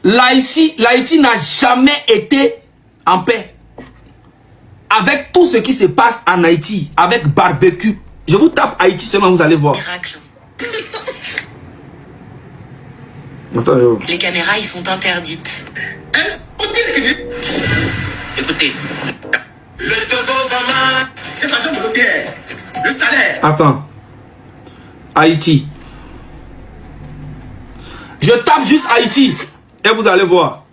l'Haïti n'a jamais été en paix. Avec tout ce qui se passe en Haïti, avec barbecue. Je vous tape Haïti seulement, vous allez voir. Miracle. Attends, Les caméras, ils sont interdites. Écoutez. Le Togo vraiment. L'inflation volontaire. Le salaire. attends. Haïti. Je tape juste Haïti. Et vous allez voir.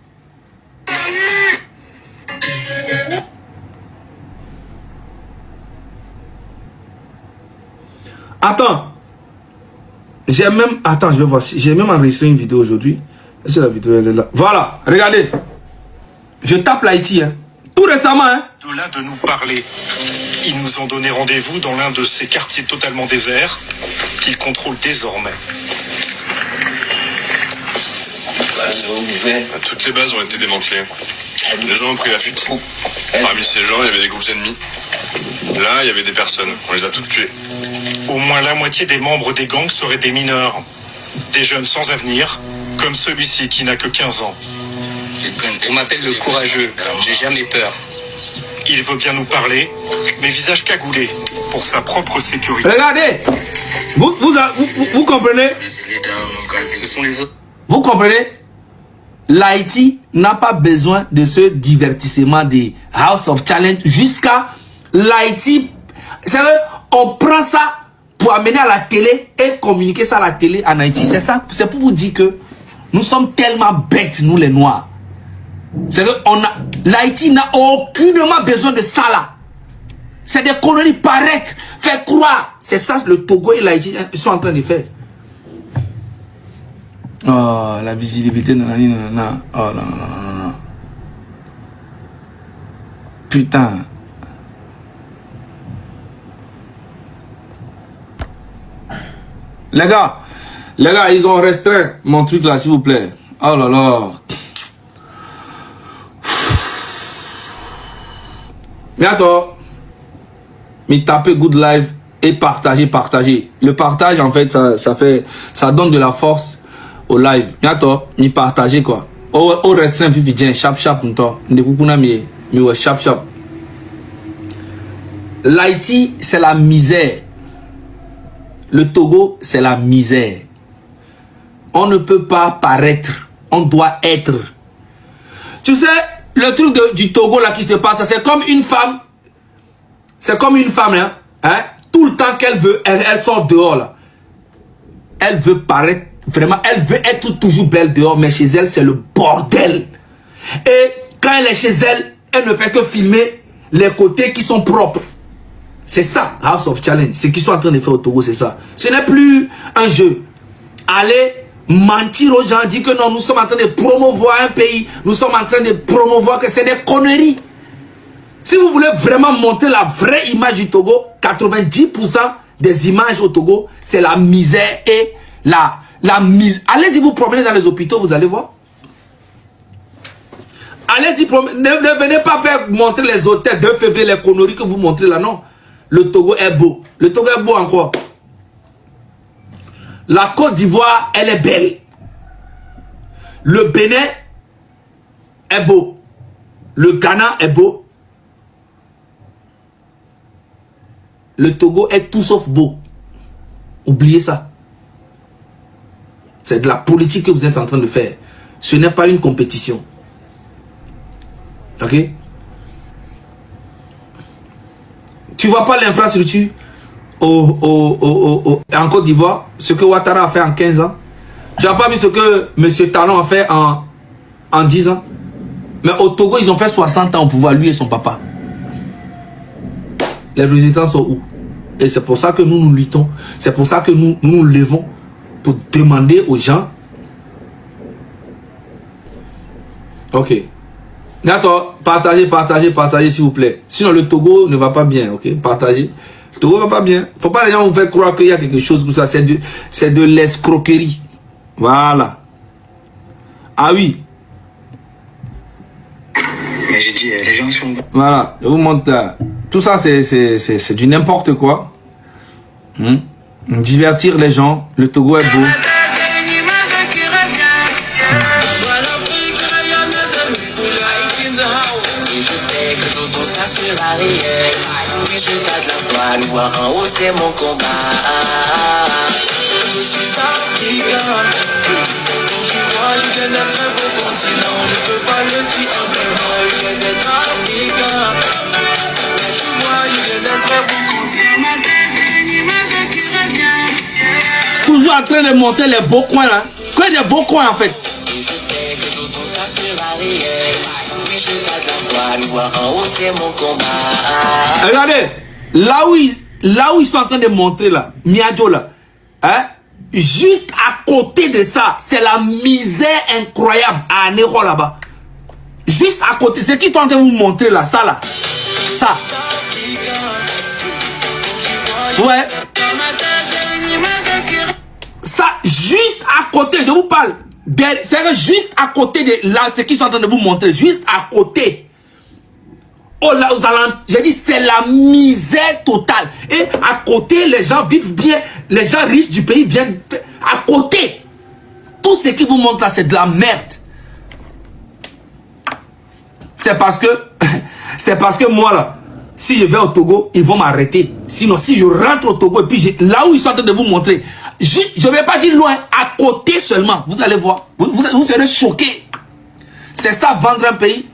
Attends. J'ai même... Attends, je vais voir. J'ai même enregistré une vidéo aujourd'hui. Est-ce que la vidéo, elle est là? Voilà, regardez. Je tape l'Haïti, hein. Tout récemment, hein. De là de nous parler. Ils nous ont donné rendez-vous dans l'un de ces quartiers totalement déserts qu'ils contrôlent désormais. Toutes les bases ont été démantelées. Les gens ont pris la fuite. Parmi ces gens, il y avait des groupes ennemis. Là, il y avait des personnes. On les a toutes tuées. Au moins la moitié des membres des gangs seraient des mineurs. Des jeunes sans avenir, comme celui-ci qui n'a que 15 ans. On m'appelle le courageux. J'ai jamais peur. Il veut bien nous parler, mais visage cagoulé, pour sa propre sécurité. Regardez. Vous comprenez? Ce sont les autres. Vous comprenez? L'Haïti n'a pas besoin de ce divertissement des House of Challenge jusqu'à l'Haïti. On prend ça pour amener à la télé et communiquer ça à la télé en Haïti. C'est ça, c'est pour vous dire que nous sommes tellement bêtes, nous les Noirs. C'est que l'Haïti n'a aucunement besoin de ça là. C'est des conneries paraître, faire croire. C'est ça le Togo et l'Haïti sont en train de faire. Oh, la visibilité, nanani, nanana. Oh, non, non, non, non. Putain. Les gars, ils ont restreint mon truc là, s'il vous plaît. Oh là là. Mais attends. Mais tapez good live et partagez. Le partage, en fait, ça donne de la force au live. Mais attends, mais partagez quoi. Au restreint, puis viens, chap, chap. L'Haïti, c'est la misère. Le Togo, c'est la misère. On ne peut pas paraître. On doit être. Tu sais, le truc du Togo là qui se passe, c'est comme une femme. C'est comme une femme, hein. Tout le temps qu'elle veut, elle sort dehors là. Elle veut paraître, vraiment, elle veut être toujours belle dehors, mais chez elle, c'est le bordel. Et quand elle est chez elle, elle ne fait que filmer les côtés qui sont propres. C'est ça, House of Challenge. Ce qu'ils sont en train de faire au Togo, c'est ça. Ce n'est plus un jeu. Allez mentir aux gens, dire que non, nous sommes en train de promouvoir un pays. Nous sommes en train de promouvoir que c'est des conneries. Si vous voulez vraiment montrer la vraie image du Togo, 90% des images au Togo, c'est la misère et la mise. Allez-y vous promener dans les hôpitaux, vous allez voir. Allez-y, ne venez pas faire montrer les hôtels de février, les conneries que vous montrez là, non. Le Togo est beau. Le Togo est beau encore. La Côte d'Ivoire, elle est belle. Le Bénin est beau. Le Ghana est beau. Le Togo est tout sauf beau. Oubliez ça. C'est de la politique que vous êtes en train de faire. Ce n'est pas une compétition. Ok? Tu vois pas l'infrastructure en Côte d'Ivoire, ce que Ouattara a fait en 15 ans. Tu n'as pas vu ce que M. Talon a fait en 10 ans. Mais au Togo, ils ont fait 60 ans au pouvoir, lui et son papa. Les résultats sont où? Et c'est pour ça que nous luttons. C'est pour ça que nous nous levons pour demander aux gens. Ok. D'accord, partagez s'il vous plaît. Sinon le Togo ne va pas bien, ok? Partagez. Le Togo va pas bien. Faut pas les gens vous faire croire qu'il y a quelque chose comme ça. C'est de l'escroquerie. Voilà. Ah oui. Mais j'ai dit, les gens sont... Voilà, je vous montre là. Tout ça c'est du n'importe quoi. Divertir les gens. Le Togo est beau. voir en haut, c'est mon combat. Je suis africain. Tu vois, je viens d'être un beau continent. Je peux pas le dire humblement. Je viens d'être africain. Tu vois, je viens d'être un beau continent. Toujours en train de montrer les beaux coins là. Quoi des beaux coins en fait? Et je sais que tout ça sera réel. Oui, je garde la foi, le voir en haut, c'est mon combat. Regardez, là où ils sont en train de montrer là, Miadjo là, hein, juste à côté de ça, c'est la misère incroyable à Anéro là-bas. Juste à côté, c'est qui sont en train de vous montrer là, ça là, ça. Ouais. Ça, juste à côté, je vous parle. C'est juste à côté de là, ce qu'ils sont en train de vous montrer, juste à côté. Oh là, j'ai dit, c'est la misère totale. Et à côté, les gens vivent bien. Les gens riches du pays viennent à côté. Tout ce qu'ils vous montrent là, c'est de la merde. C'est parce que moi là, si je vais au Togo, ils vont m'arrêter. Sinon, si je rentre au Togo et puis là où ils sont en train de vous montrer, je ne vais pas dire loin, à côté seulement. Vous allez voir. Vous serez choqués. C'est ça vendre un pays.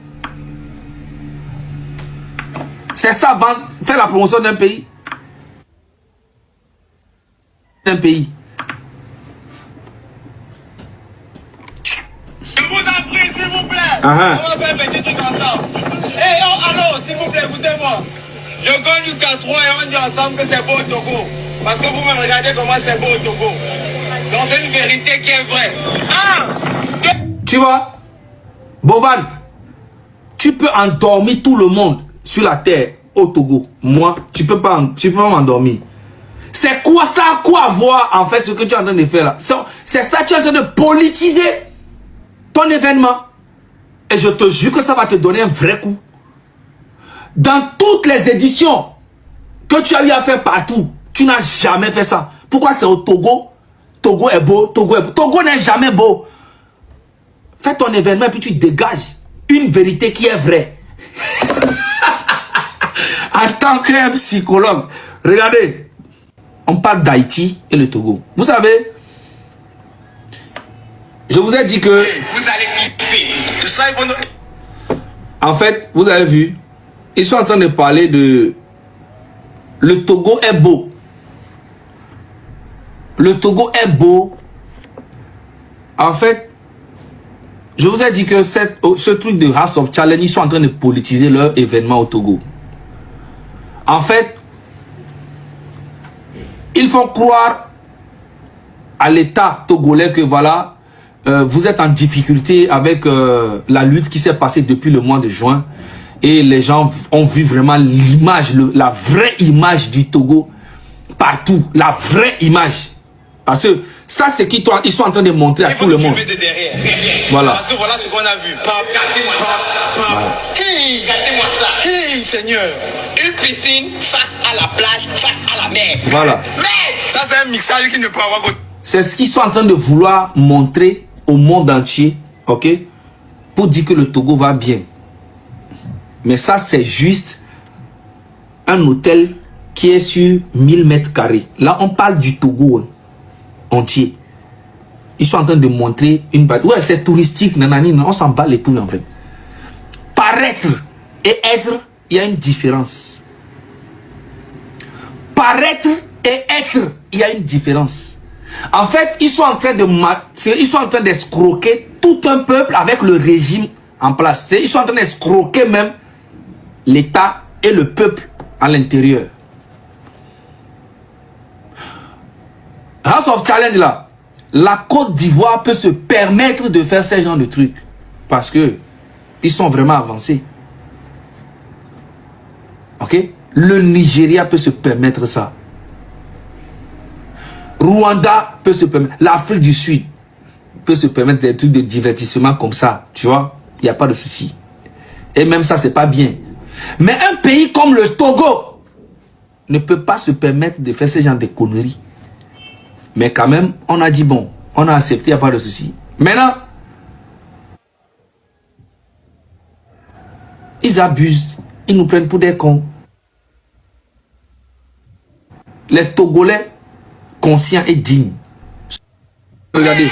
C'est ça vendre, faire la promotion d'un pays. D'un pays. Je vous en prie, s'il vous plaît. Uh-huh. On va faire un petit truc ensemble. Hey, oh, allô, s'il vous plaît, écoutez-moi. Je compte jusqu'à 3 et on dit ensemble que c'est beau au Togo. Parce que vous me regardez comment c'est beau au Togo. Donc c'est une vérité qui est vraie. 1, 2. Tu vois, Bovan, tu peux endormir tout le monde sur la terre au Togo. Moi, tu peux pas m'endormir. C'est quoi ça? À quoi voir en fait ce que tu es en train de faire là? C'est ça, tu es en train de politiser ton événement. Et je te jure que ça va te donner un vrai coup. Dans toutes les éditions que tu as eu à faire partout, tu n'as jamais fait ça. Pourquoi c'est au Togo? Togo est beau, Togo est beau. Togo n'est jamais beau. Fais ton événement et puis tu dégages une vérité qui est vraie. En tant que psychologue, regardez, on parle d'Haïti et le Togo. Vous savez, je vous ai dit que... Vous allez clipper. Tout ça, il faut... En fait, vous avez vu, ils sont en train de parler de... Le Togo est beau. Le Togo est beau. En fait, je vous ai dit que ce truc de House of Challenge, ils sont en train de politiser leur événement au Togo. En fait, ils font croire à l'État togolais que voilà, vous êtes en difficulté avec la lutte qui s'est passée depuis le mois de juin. Et les gens ont vu vraiment l'image, la vraie image du Togo partout. La vraie image. Parce que ça, c'est qu'ils sont en train de montrer à tout le monde. De derrière. Voilà. Parce que voilà ce qu'on a vu. Hey, regardez-moi ça. Hey, Seigneur. Une piscine face à la plage, face à la mer. Voilà. Mais ça, c'est un mixage qui ne peut avoir... C'est ce qu'ils sont en train de vouloir montrer au monde entier, ok, pour dire que le Togo va bien. Mais ça, c'est juste un hôtel qui est sur 1000 mètres carrés. Là, on parle du Togo entier. Ils sont en train de montrer une... Ouais, c'est touristique, nanani, on s'en bat les couilles en fait. Paraître et être, il y a une différence. Paraître et être, il y a une différence. En fait, ils sont en train d'escroquer tout un peuple avec le régime en place. Ils sont en train d'escroquer même l'État et le peuple à l'intérieur. House of Challenge là, la Côte d'Ivoire peut se permettre de faire ce genre de trucs parce que ils sont vraiment avancés. Ok? Le Nigeria peut se permettre ça. Rwanda peut se permettre. L'Afrique du Sud peut se permettre des trucs de divertissement comme ça. Tu vois? Il n'y a pas de souci. Et même ça, c'est pas bien. Mais un pays comme le Togo ne peut pas se permettre de faire ce genre de conneries. Mais quand même, on a dit bon, on a accepté, il n'y a pas de souci. Maintenant, ils abusent, ils nous prennent pour des cons. Les Togolais conscients et dignes. Regardez.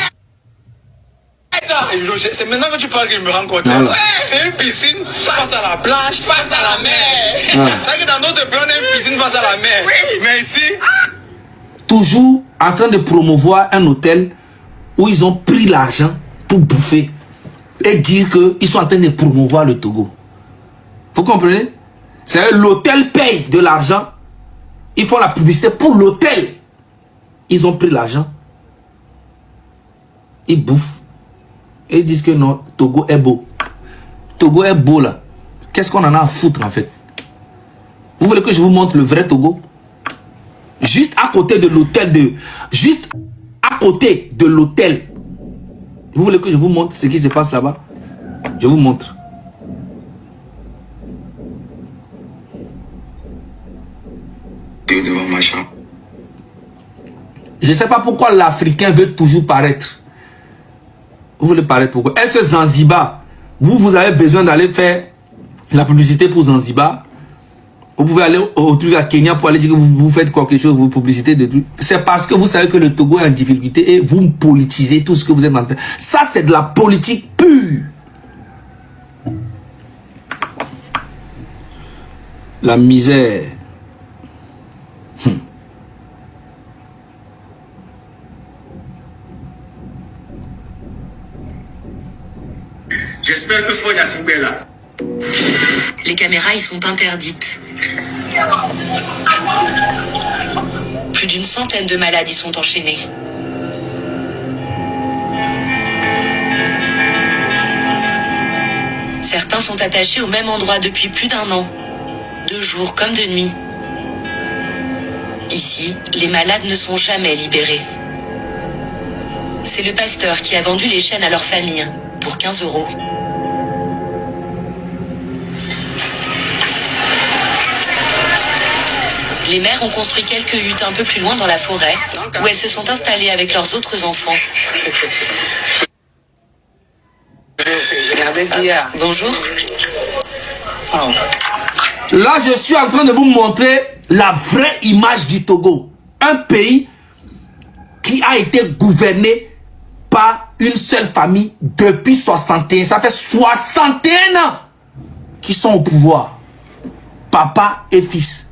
C'est maintenant que tu parles que je me rends compte. Voilà. C'est une piscine face à la plage, face à la mer. Ouais. C'est vrai que dans d'autres pays, on a une piscine face à la mer. Mais ici... Toujours en train de promouvoir un hôtel où ils ont pris l'argent pour bouffer et dire qu'ils sont en train de promouvoir le Togo. Vous comprenez? C'est l'hôtel paye de l'argent. Ils font la publicité pour l'hôtel. Ils ont pris l'argent. Ils bouffent. Et ils disent que non, Togo est beau. Togo est beau là. Qu'est-ce qu'on en a à foutre en fait? Vous voulez que je vous montre le vrai Togo? Juste à côté de l'hôtel de... Juste à côté de l'hôtel. Vous voulez que je vous montre ce qui se passe là-bas? Je vous montre. Devant ma chambre. Je ne sais pas pourquoi l'Africain veut toujours paraître. Vous voulez paraître pourquoi? Est-ce que Zanzibar, vous avez besoin d'aller faire la publicité pour Zanzibar? Vous pouvez aller au truc à Kenya pour aller dire que vous faites quelque chose, vous publicité de trucs. C'est parce que vous savez que le Togo est en difficulté et vous politisez tout ce que vous êtes en train. Ça, c'est de la politique pure. La misère. J'espère que Foya Simbe là. Les caméras y sont interdites. Plus d'une centaine de malades y sont enchaînés. Certains sont attachés au même endroit depuis plus d'1 an, de jour comme de nuit. Ici, les malades ne sont jamais libérés. C'est le pasteur qui a vendu les chaînes à leur famille pour 15 €. Les mères ont construit quelques huttes un peu plus loin dans la forêt, où elles se sont installées avec leurs autres enfants. Bonjour. Là, je suis en train de vous montrer la vraie image du Togo. Un pays qui a été gouverné par une seule famille depuis 61. Ça fait 61 ans qu'ils sont au pouvoir. Papa et fils.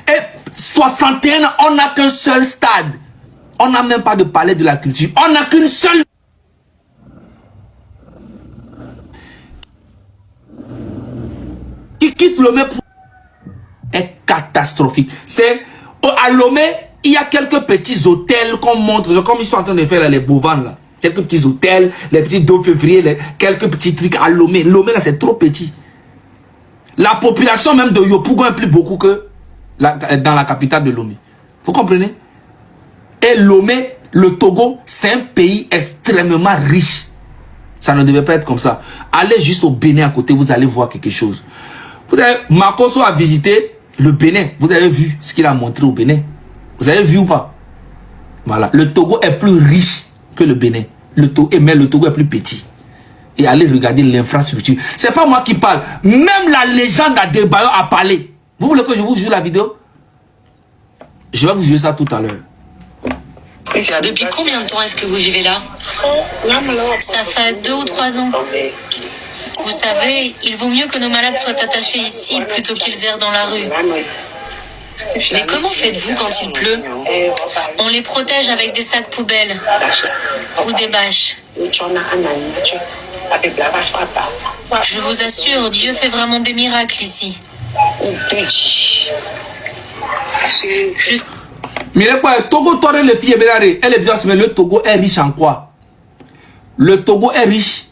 Et 61 ans, on n'a qu'un seul stade. On n'a même pas de palais de la culture. On n'a qu'une seule... qui quitte Lomé pour... est catastrophique. C'est... À Lomé, il y a quelques petits hôtels qu'on montre, comme ils sont en train de faire là, les bovins là. Quelques petits hôtels, les petits 2 février, quelques petits trucs à Lomé. Lomé là, c'est trop petit. La population même de Yopougon est plus beaucoup que dans la capitale de Lomé. Vous comprenez? Et Lomé, le Togo, c'est un pays extrêmement riche. Ça ne devait pas être comme ça. Allez juste au Bénin à côté, vous allez voir quelque chose. Vous avez, Makosso a visité le Bénin. Vous avez vu ce qu'il a montré au Bénin. Vous avez vu ou pas? Voilà. Le Togo est plus riche que le Bénin. Mais le Togo est plus petit. Et allez regarder l'infrastructure. C'est pas moi qui parle. Même la légende d'Adebayo a parlé. Vous voulez que je vous joue la vidéo? Je vais vous jouer ça tout à l'heure. Depuis combien de temps est-ce que vous vivez là? Ça fait 2 ou 3 ans. Vous savez, il vaut mieux que nos malades soient attachés ici plutôt qu'ils errent dans la rue. Mais comment faites-vous quand il pleut? On les protège avec des sacs poubelles ou des bâches. Je vous assure, Dieu fait vraiment des miracles ici. Mais quoi, Togo torre les filles elle est bien, mais le Togo est riche en quoi? Le Togo est riche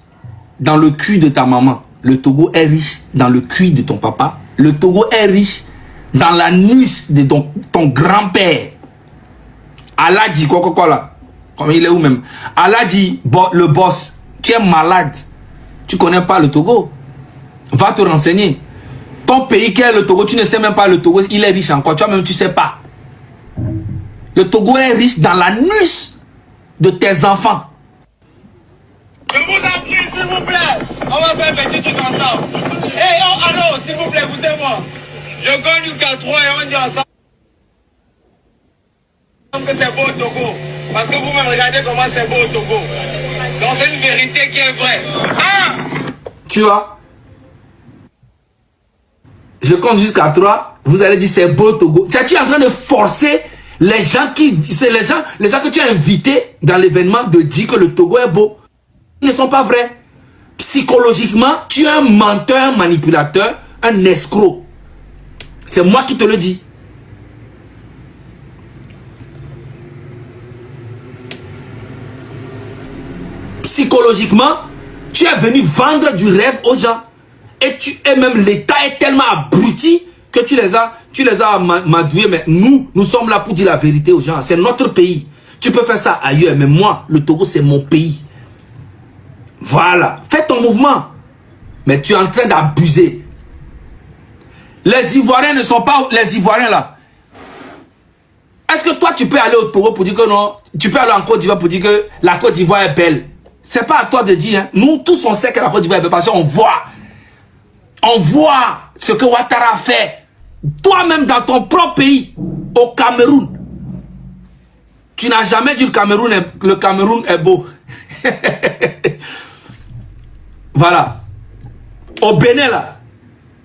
dans le cul de ta maman. Le Togo est riche dans le cul de ton papa. Le Togo est riche dans l'anus de ton grand-père. Allah dit quoi là? Comme il est où même? Allah dit, le boss, tu es malade. Tu connais pas le Togo. Va te renseigner. Ton pays qui est le Togo, tu ne sais même pas le Togo, il est riche en quoi? Toi-même, tu sais pas. Le Togo est riche dans l'anus de tes enfants. Je vous en prie, s'il vous plaît. On va faire un petit truc ensemble. Hey, allô, s'il vous plaît, écoutez-moi. Je gagne jusqu'à 3 et on dit ensemble. ensemble que c'est beau au Togo. Parce que vous-même regardez comment c'est beau au Togo. Donc c'est une vérité qui est vraie. Ah! Tu vois? Je compte jusqu'à 3. Vous allez dire c'est beau au Togo. C'est tu es en train de forcer les gens qui... C'est les gens que tu as invités dans l'événement de dire que le Togo est beau. Ils ne sont pas vrais. Psychologiquement, tu es un menteur, manipulateur, un escroc. C'est moi qui te le dis. Psychologiquement, tu es venu vendre du rêve aux gens. Et même l'État est tellement abruti que tu les as madoués. Mais nous sommes là pour dire la vérité aux gens. C'est notre pays. Tu peux faire ça ailleurs. Mais moi, le Togo, c'est mon pays. Voilà. Fais ton mouvement. Mais tu es en train d'abuser. Les Ivoiriens ne sont pas... Les Ivoiriens là. Est-ce que toi, tu peux aller au Togo pour dire que non? Tu peux aller en Côte d'Ivoire pour dire que la Côte d'Ivoire est belle. C'est pas à toi de dire. Hein. Nous, tous, on sait que la Côte d'Ivoire est belle parce qu'on voit. On voit ce que Ouattara fait. Toi-même, dans ton propre pays, au Cameroun. Tu n'as jamais dit le Cameroun est beau. Voilà. Au Bénin, là.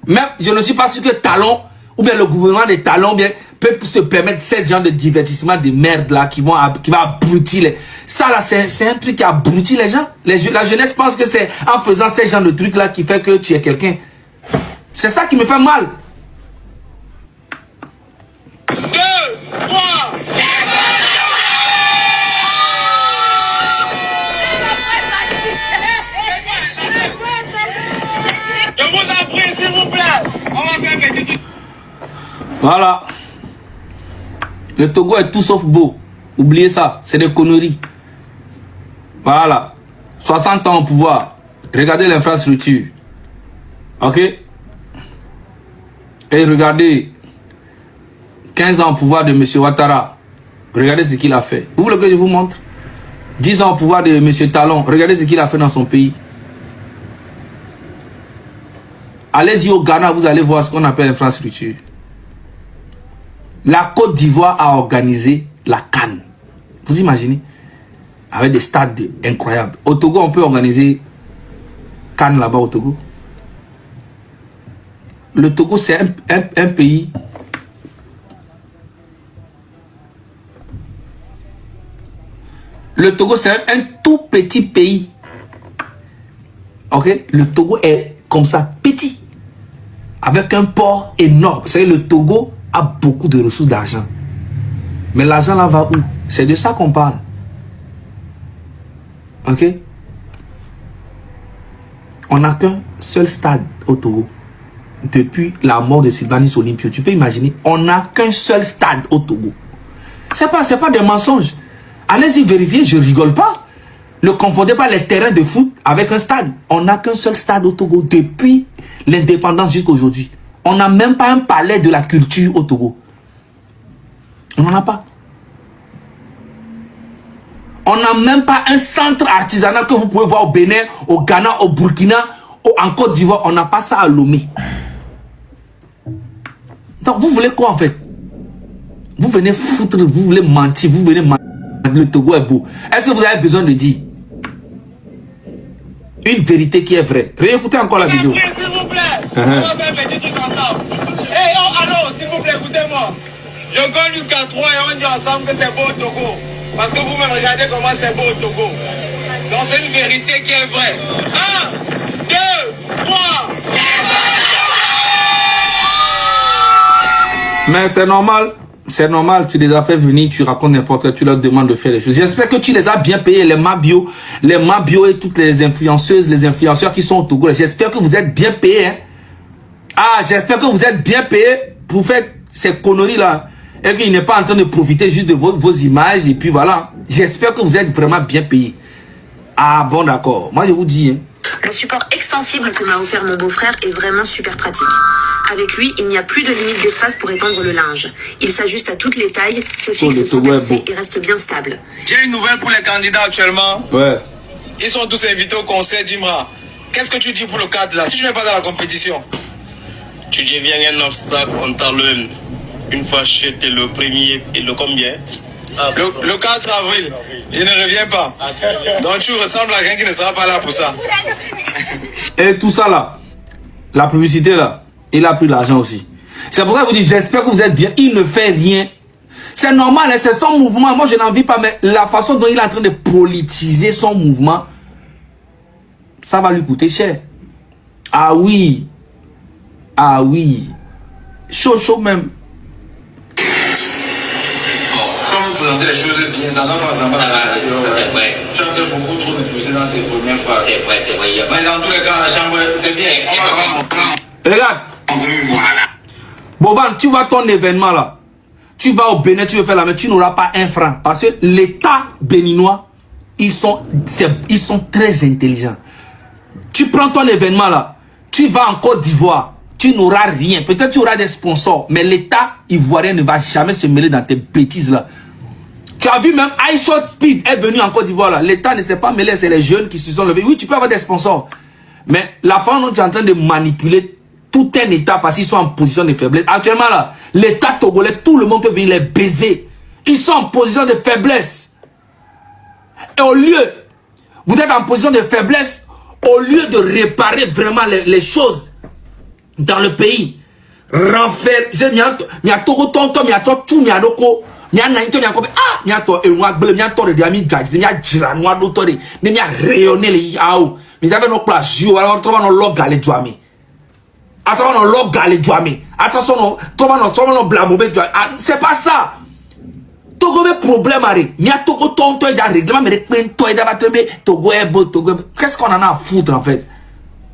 Même, je ne suis pas sûr que Talon, ou bien le gouvernement des Talons, bien, peut se permettre ce genre de divertissement de merde, là, qui va abrutir les... Ça, là, c'est un truc qui abrutit les gens. La jeunesse pense que c'est en faisant ce genre de trucs, là, qui fait que tu es quelqu'un. C'est ça qui me fait mal. 2, 3. Je vous en prie, s'il vous plaît. On va faire un petit truc. Voilà. Le Togo est tout sauf beau. Oubliez ça. C'est des conneries. Voilà. 60 ans au pouvoir. Regardez l'infrastructure. Ok? Et regardez 15 ans au pouvoir de M. Ouattara. Regardez ce qu'il a fait. Vous voulez que je vous montre? 10 ans au pouvoir de M. Talon. Regardez ce qu'il a fait dans son pays. Allez-y au Ghana, vous allez voir ce qu'on appelle l'infrastructure. La Côte d'Ivoire a organisé la CAN. Vous imaginez? Avec des stades incroyables. Au Togo, on peut organiser CAN là-bas au Togo. Le Togo, c'est un pays. Le Togo, c'est un tout petit pays. Ok? Le Togo est comme ça, petit. Avec un port énorme. Vous savez, le Togo a beaucoup de ressources d'argent. Mais l'argent là va où? C'est de ça qu'on parle. Ok? On n'a qu'un seul stade au Togo. Depuis la mort de Sylvanus Olympio. Tu peux imaginer? On n'a qu'un seul stade au Togo. C'est pas des mensonges. Allez-y vérifier, je rigole pas. Ne confondez pas les terrains de foot avec un stade. On n'a qu'un seul stade au Togo depuis l'indépendance jusqu'à aujourd'hui. On n'a même pas un palais de la culture au Togo. On n'en a pas. On n'a même pas un centre artisanal que vous pouvez voir au Bénin, au Ghana, au Burkina, en Côte d'Ivoire. On n'a pas ça à Lomé. Donc vous voulez quoi en fait? Vous venez foutre, vous voulez mentir, vous venez mentir. Le Togo est beau. Est-ce que vous avez besoin de dire une vérité qui est vraie? Réécoutez encore la vidéo. S'il vous plaît, on va faire un petit truc ensemble. Hey, oh, allô, s'il vous plaît, écoutez-moi. Je compte jusqu'à 3 et on dit ensemble que c'est beau au Togo. Parce que vous-même regardez comment c'est beau au Togo. Donc c'est une vérité qui est vraie. 1, 2, 3. Mais c'est normal. C'est normal, tu les as fait venir, tu racontes n'importe quoi, tu leur demandes de faire les choses. J'espère que tu les as bien payés, les Mabio et toutes les influenceuses, les influenceurs qui sont au Togo. J'espère que vous êtes bien payés. Hein. Ah, j'espère que vous êtes bien payés pour faire ces conneries-là. Et qu'il n'est pas en train de profiter juste de vos images. Et puis voilà. J'espère que vous êtes vraiment bien payés. Ah bon, d'accord. Moi, je vous dis... Hein. Le support extensible que m'a offert mon beau-frère est vraiment super pratique. Avec lui, il n'y a plus de limite d'espace pour étendre le linge. Il s'ajuste à toutes les tailles, se fixe sans percer et reste bien stable. J'ai une nouvelle pour les candidats actuellement. Ouais. Ils sont tous invités au conseil d'Imra. Qu'est-ce que tu dis pour le cadre là? Si je ne vais pas dans la compétition. Tu deviens un obstacle, on t'enlève. Une fois t'es le premier et le combien? Le 4 avril, il ne revient pas. Donc tu ressembles à quelqu'un qui ne sera pas là pour ça. Et tout ça là, la publicité là, il a pris l'argent aussi. C'est pour ça que je vous dis, j'espère que vous êtes bien. Il ne fait rien. C'est normal, hein, c'est son mouvement. Moi, je n'en vis pas, mais la façon dont il est en train de politiser son mouvement, ça va lui coûter cher. Ah oui. Ah oui. Chaud, chaud même. Quand vous présentez les choses bien, ça va pas, c'est vrai. Tu as fait beaucoup trop de poussées dans tes premières phrases. C'est vrai. Mais dans tous les cas, la chambre, c'est bien. Regarde. Boban, tu vas à ton événement là. Tu vas au Bénin, tu veux faire la même, tu n'auras pas un franc. Parce que l'État béninois, ils sont très intelligents. Tu prends ton événement là, tu vas en Côte d'Ivoire, tu n'auras rien. Peut-être tu auras des sponsors, mais l'État ivoirien ne va jamais se mêler dans tes bêtises là. Tu as vu même iShort Speed est venu en Côte d'Ivoire là. L'État ne s'est pas mêlé, c'est les jeunes qui se sont levés. Oui, tu peux avoir des sponsors. Mais la façon dont tu es en train de manipuler tout un État parce qu'ils sont en position de faiblesse. Actuellement là, l'État togolais, tout le monde peut venir les baiser. Ils sont en position de faiblesse. Et au lieu, vous êtes en position de faiblesse, au lieu de réparer vraiment les choses dans le pays, renfermer, c'est pas ça. Qu'est-ce qu'on en a à foutre en fait?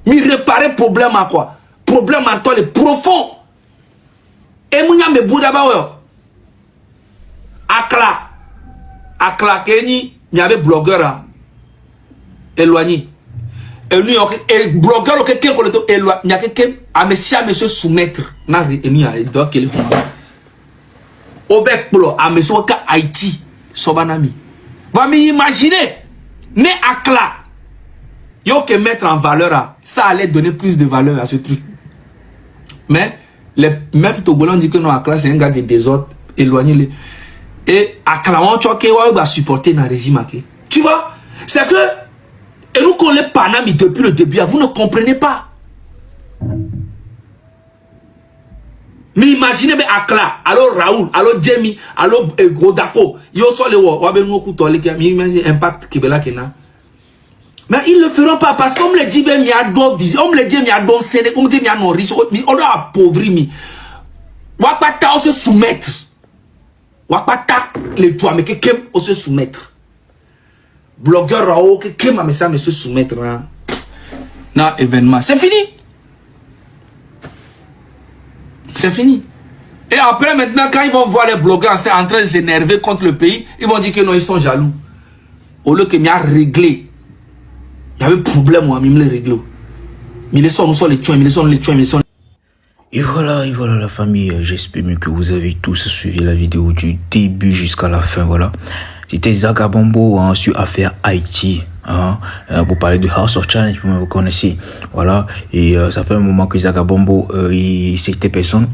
Mais réparer problème à quoi? Problème en toi, le profond. Et mounya me bouda ba ouais. Akla Kenny, il y avait blogueur éloigné. Et lui, et blogueur quelqu'un pour le tout éloigné. Il y a quelqu'un à monsieur soumettre. Na ni a donc qu'il faut. Obek plo à monsieur Haïti sobanami. Va m'imaginer né Akla. Yo que mettre en valeur ça allait donner plus de valeur à ce truc. Mais les mêmes Togolais disent que non, Akla c'est un gars de désordre, éloigné. Et Akla on choque va supporter dans le régime. Tu vois, c'est que et nous connaissons Panami depuis le début, vous ne comprenez pas. Mais imaginez Akla, alors Raoul, alors Jamie, alors Godako, yo so le wo be nous ku to le ki imagine impact Kebela Kena. Mais ils ne le feront pas parce qu'on me le dit, ben, on me le dit, on me dit, non riche, on doit appauvrir. Wapata, on se soumettre. Wapata, les toits, mais quelqu'un, on se soumettre. Blogueur, Rao, quelqu'un m'a mis ça, mais se soumettre. Non, événement, c'est fini. C'est fini. Et après, maintenant, quand ils vont voir les blogueurs en train de s'énerver contre le pays, ils vont dire que non, ils sont jaloux. Au lieu que m'y a réglé. Il y avait problème, moi, même les régler. Mais les sons, nous sommes les tueurs, mais les sons, les tueurs, mais les sons. Et voilà la famille. J'espère que vous avez tous suivi la vidéo du début jusqu'à la fin. Voilà. C'était Zagabombo sur Affaire Haïti. Pour parler de House of Challenge, vous connaissez. Voilà. Et ça fait un moment que Zagabombo, c'était personne.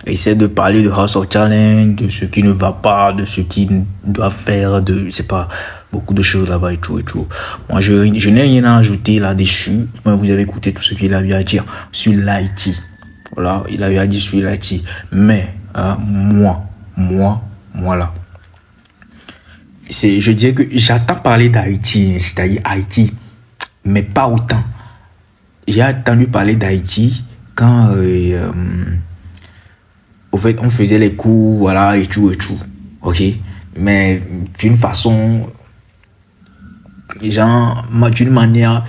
Il essaie de parler de House of Challenge, de ce qui ne va pas, de ce qu'il doit faire, de, je sais pas, beaucoup de choses là-bas et tout et tout. Moi, je n'ai rien à ajouter là-dessus. Vous avez écouté tout ce qu'il a eu à dire sur l'Haïti. Voilà, il a eu à dire sur l'Haïti. Mais, moi là, je dirais que j'attends parler d'Haïti, c'est-à-dire Haïti, mais pas autant. J'ai entendu parler d'Haïti quand, au fait, on faisait les cours, voilà, et tout, ok? Mais d'une façon, genre, d'une manière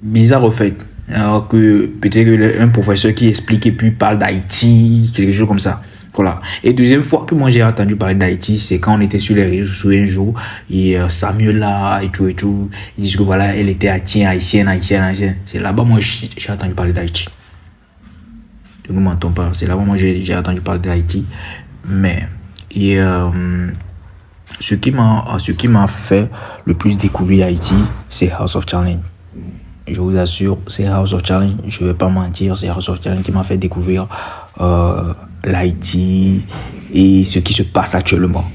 bizarre, au fait. Alors que peut-être un professeur qui explique et puis parle d'Haïti, quelque chose comme ça. Voilà. Et deuxième fois que moi j'ai entendu parler d'Haïti, c'est quand on était sur les réseaux sociaux un jour, et Samuel là, et tout, ils disent que voilà, elle était haïtienne. C'est là-bas, moi j'ai entendu parler d'Haïti. Ne m'entends pas, c'est là-bas, moi j'ai entendu parler d'Haïti. Mais, et ce qui m'a fait le plus découvrir Haïti, c'est House of Challenge. Je vous assure, c'est House of Challenge, je ne vais pas mentir, c'est House of Challenge qui m'a fait découvrir l'Haïti et ce qui se passe actuellement.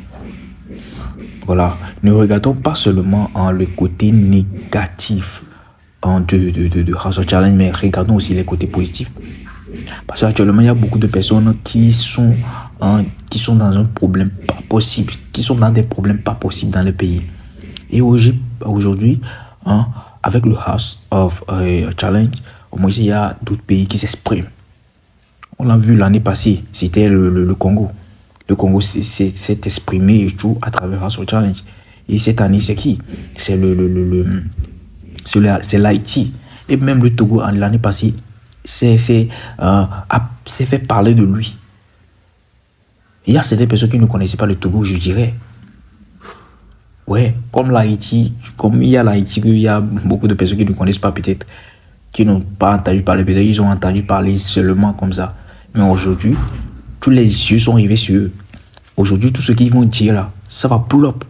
Voilà, ne regardons pas seulement le côté négatif de House of Challenge, mais regardons aussi les côtés positifs. Parce qu'actuellement, il y a beaucoup de personnes qui sont dans un problème pas possible, qui sont dans des problèmes pas possibles dans le pays. Et aujourd'hui, avec le House of Challenge, au moins il y a d'autres pays qui s'expriment. On l'a vu l'année passée, c'était le Congo. Le Congo s'est exprimé et tout à travers House of Challenge. Et cette année, c'est qui? C'est l'Haïti. Et même le Togo, l'année passée, s'est fait parler de lui. Il y a certaines personnes qui ne connaissaient pas le Togo, je dirais. Ouais, comme l'Haïti, comme il y a l'Haïti, il y a beaucoup de personnes qui ne connaissent pas peut-être, qui n'ont pas entendu parler, peut-être ils ont entendu parler seulement comme ça. Mais aujourd'hui, tous les yeux sont rivés sur eux. Aujourd'hui, tout ce qu'ils vont dire là, ça va pull up.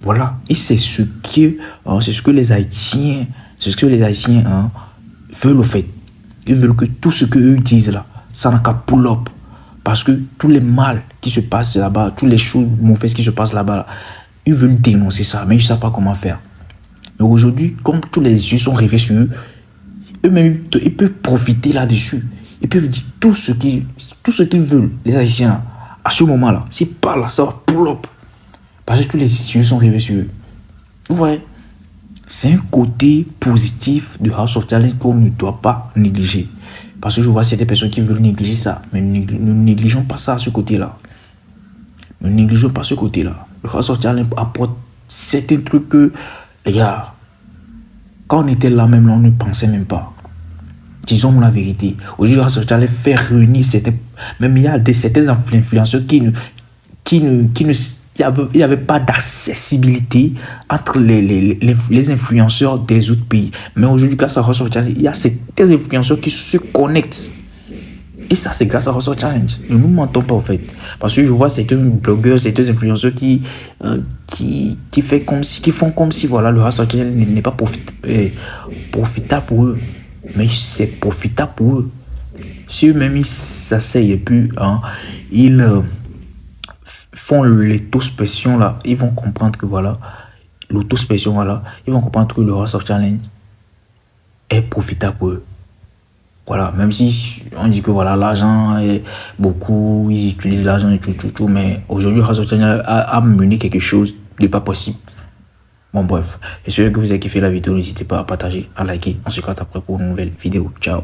Voilà. Et c'est ce que les Haïtiens, veulent au fait. Ils veulent que tout ce qu'eux disent là, ça n'a qu'à pull up. Parce que tous les mal qui se passent là-bas, toutes les choses mauvaises qui se passent là-bas, là, ils veulent dénoncer ça, mais ils ne savent pas comment faire. Mais aujourd'hui, comme tous les yeux sont rivés sur eux, eux-mêmes, ils peuvent profiter là-dessus. Ils peuvent dire tout ce qu'ils veulent, les Haïtiens, là, à ce moment-là. C'est pas là, ça va pull up. Parce que tous les yeux sont rivés sur eux. Ouais. C'est un côté positif de House of Challenge qu'on ne doit pas négliger. Parce que je vois certaines personnes qui veulent négliger ça. Mais ne négligeons pas ça à ce côté-là. Ne négligeons pas ce côté-là. Le House of Challenge apporte certains trucs que, les gars, quand on était là même, là, on ne pensait même pas. Disons la vérité. Aujourd'hui, le House of Challenge fait réunir certains... Même il y a certains influenceurs il n'y avait pas d'accessibilité entre les influenceurs des autres pays. Mais aujourd'hui, grâce à House of Challenge, il y a certains influenceurs qui se connectent. Et ça, c'est grâce à House of Challenge. Ne nous mentons pas, en fait. Parce que je vois certains blogueurs, certains influenceurs qui font comme si voilà, le House of Challenge n'est pas profitable pour eux. Mais c'est profitable pour eux. Si eux-mêmes, ils s'asseyent et puis ils... font l'autosuspicion là, ils vont comprendre que voilà, l'autosuspicion là, ils vont comprendre que le House of Challenge est profitable pour eux. Voilà, même si on dit que voilà, l'argent est beaucoup, ils utilisent l'argent et tout, mais aujourd'hui, le House of Challenge a mené quelque chose de pas possible. Bon, bref, j'espère que vous avez kiffé la vidéo, n'hésitez pas à partager, à liker. On se capte après pour une nouvelle vidéo. Ciao.